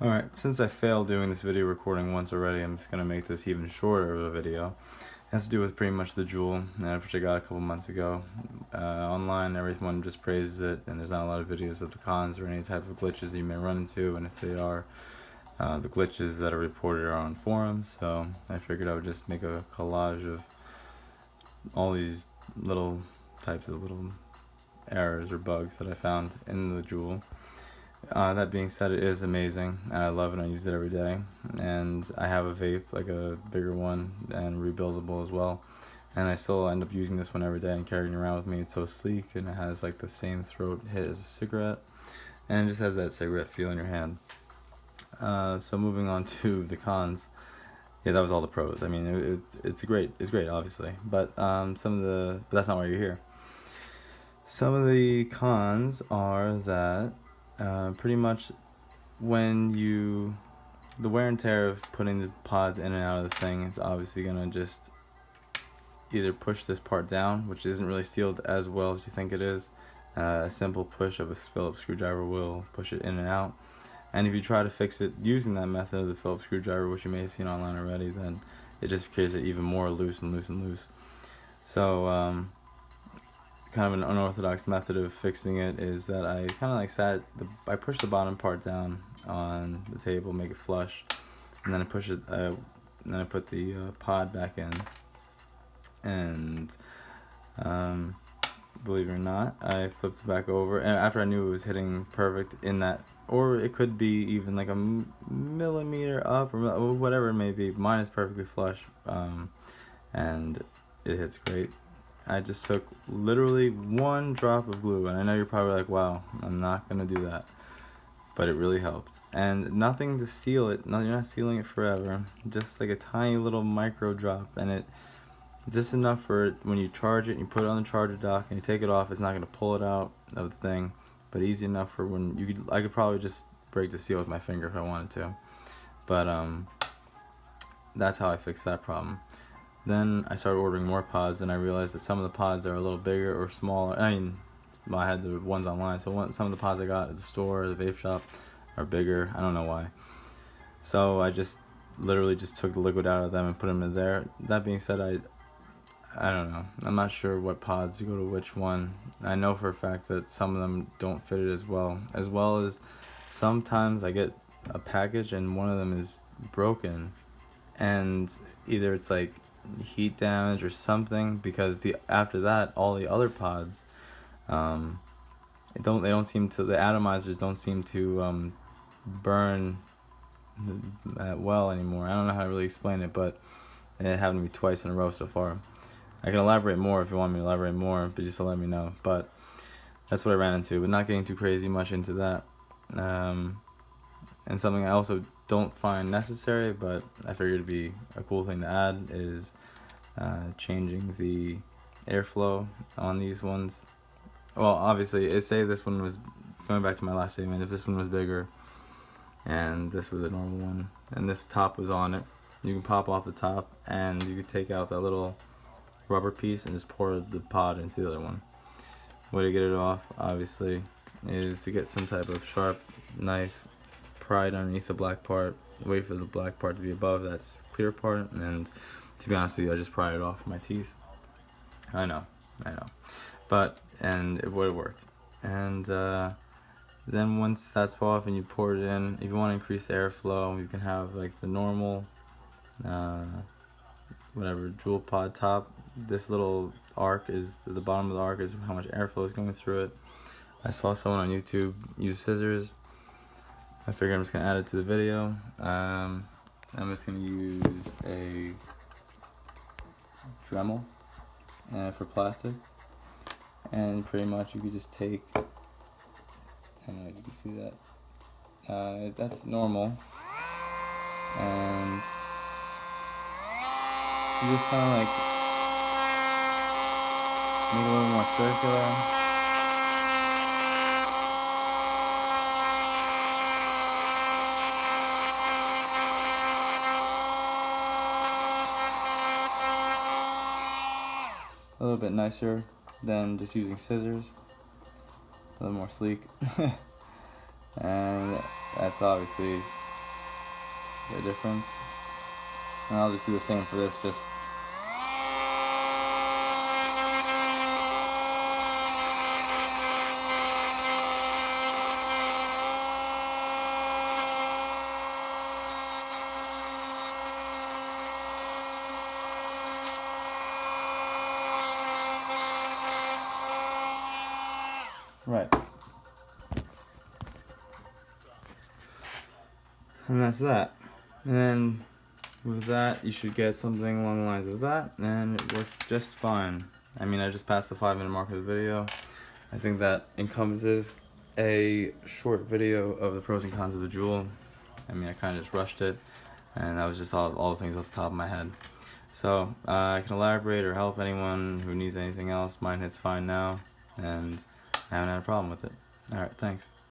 Alright, since I failed doing this video recording once already, I'm just going to make this even shorter of a video. It has to do with pretty much the Juul, which I got a couple months ago. Online, everyone just praises it, and there's not a lot of videos of the cons or any type of glitches that you may run into, and if they are, the glitches that are reported are on forums, so I figured I would just make a collage of all these little types of little errors or bugs that I found in the Juul. That being said, it is amazing, and I love it. I use it every day, and I have a vape, like a bigger one, and rebuildable as well, and I still end up using this one every day and carrying it around with me. It's so sleek, and it has like the same throat hit as a cigarette, and it just has that cigarette feel in your hand. So moving on to the cons. Yeah, that was all the pros. I mean, it's great, obviously, but but that's not why you're here. Some of the cons are that pretty much the wear and tear of putting the pods in and out of the thing is obviously gonna just either push this part down, which isn't really sealed as well as you think it is. A simple push of a Phillips screwdriver will push it in and out. And if you try to fix it using that method of the Phillips screwdriver, which you may have seen online already, then it just creates it even more loose and loose and loose. So kind of an unorthodox method of fixing it is that I kind of like I push the bottom part down on the table, make it flush, and then I push it, and then I put the pod back in, and believe it or not, I flipped it back over, and after I knew it was hitting perfect in that, or it could be even like a millimeter up or whatever it may be, mine is perfectly flush, and it hits great. I just took literally one drop of glue, and I know you're probably like, wow, I'm not gonna do that, but it really helped. And nothing to seal it. No, you're not sealing it forever, just like a tiny little micro drop, and it's just enough for it when you charge it and you put it on the charger dock and you take it off. It's not gonna pull it out of the thing, but easy enough for when I could probably just break the seal with my finger if I wanted to, but that's how I fixed that problem. Then I started ordering more pods, and I realized that some of the pods are a little bigger or smaller. I mean, I had the ones online, so some of the pods I got at the store, the vape shop, are bigger. I don't know why. So I just literally just took the liquid out of them and put them in there. That being said, I don't know. I'm not sure what pods go to which one. I know for a fact that some of them don't fit it as well as sometimes I get a package and one of them is broken, and either it's like heat damage or something, because after that all the other pods they don't seem to, the atomizers don't seem to burn that well anymore. I don't know how to really explain it, but it happened to me twice in a row so far. I can elaborate more if you want me to elaborate more, but just to let me know. But that's what I ran into, but not getting too crazy much into that. And something I also don't find necessary, but I figured it'd be a cool thing to add, is changing the airflow on these ones. Well, obviously, say this one was, going back to my last statement, if this one was bigger and this was a normal one and this top was on it, you can pop off the top and you can take out that little rubber piece and just pour the pod into the other one. Way to get it off, obviously, is to get some type of sharp knife, pry it underneath the black part, wait for the black part to be above that clear part, and to be honest with you, I just pried it off with my teeth. I know, but and it would have worked. And then once that's off and you pour it in, if you want to increase the airflow, you can have like the normal whatever Juul pod top. This little arc is the bottom of the arc is how much airflow is going through it. I saw someone on YouTube use scissors. I figured I'm just gonna add it to the video. I'm just gonna use a Dremel for plastic, and pretty much you could just take, I don't know if you can see that, that's normal, and you just kind of like make it a little more circular. A little bit nicer than just using scissors, a little more sleek. And that's obviously the difference. And I'll just do the same for this, just right. And that's that. And then with that, you should get something along the lines of that, and it works just fine. I mean, I just passed the 5-minute mark of the video. I think that encompasses a short video of the pros and cons of the Juul. I mean, I kind of just rushed it, and that was just all the things off the top of my head. So, I can elaborate or help anyone who needs anything else. Mine hits fine now, and I haven't had a problem with it. Alright, thanks.